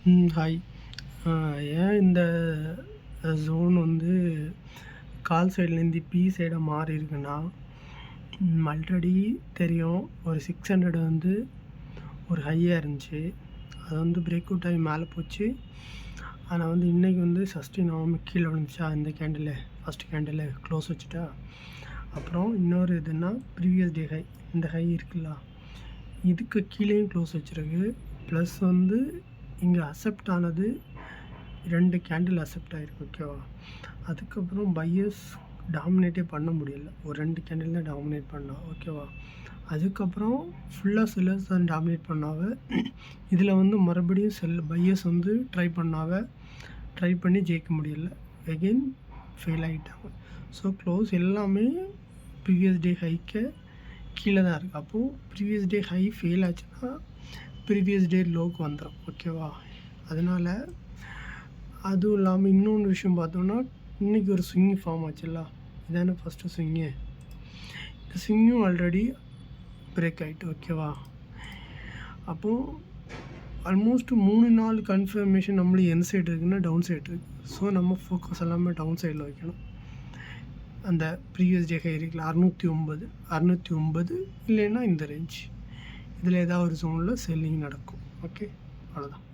Hi. ஏன் இந்த zone வந்து கால் சைட்லேருந்து பி சைடாக மாறி இருக்குன்னா, ஆல்ரெடி தெரியும் ஒரு 600 வந்து ஒரு ஹையாக இருந்துச்சு. அது வந்து பிரேக் அவுட் ஆகி மேலே போச்சு. ஆனால் வந்து இன்றைக்கி வந்து சஸ்டெயின் ஆகாமல் கீழே விழுந்துச்சா. இந்த கேண்டில் ஃபஸ்ட்டு கேண்டில் க்ளோஸ் வச்சுட்டா. அப்புறம் இன்னொரு இதுன்னா ப்ரீவியஸ் டே ஹை, இந்த ஹை இருக்குல்ல, இதுக்கு கீழேயும் க்ளோஸ் வச்சுருக்கு. ப்ளஸ் வந்து இங்கே அக்செப்ட் ஆனது 2 கேண்டில் அக்செப்ட் ஆகிருக்கு. ஓகேவா. அதுக்கப்புறம் பையர்ஸ் டாமினேட்டே பண்ண முடியல. ஒரு 2 கேண்டில் தான் டாமினேட் பண்ணா. ஓகேவா. அதுக்கப்புறம் ஃபுல்லாக செல்லர்ஸ் தான் டாமினேட் பண்ணாவ. இதில் வந்து மறுபடியும் பையர்ஸ் வந்து ட்ரை பண்ணி ஜெயிக்க முடியல. எகெயின் ஃபெயில் ஆகிட்டாங்க. ஸோ க்ளோஸ் எல்லாமே ப்ரீவியஸ் டே ஹைக்கு கீழே தான் இருக்குது. அப்போது ப்ரீவியஸ் டே ஹை ஃபெயில் ஆச்சுன்னா ப்ரீவியஸ் டே லோக்கு வந்துடும். ஓகேவா. அதனால் அதுவும் இல்லாமல் இன்னொன்று விஷயம் பார்த்தோன்னா, இன்றைக்கி ஒரு ஸ்விங்கி ஃபார்ம் ஆச்சுல்ல, இதான ஃபஸ்ட்டு ஸ்விங்கு. இந்த ஸ்விங்கும் ஆல்ரெடி பிரேக் ஆகிட்டு. ஓகேவா. அப்போது ஆல்மோஸ்ட் 3-4 கன்ஃபர்மேஷன் நம்மளும் என் சைடு இருக்குன்னா டவுன் சைடு இருக்குது. ஸோ நம்ம ஃபோக்கஸ் எல்லாமே டவுன் சைடில் வைக்கணும். அந்த ப்ரீவியஸ் டே ஹை இருக்குல்ல 609 இல்லைன்னா இந்த ரேஞ்ச், இதில் ஏதாவது ஒரு ஜோனில் செல்லிங் நடக்கும். ஓகே, அவ்வளோதான்.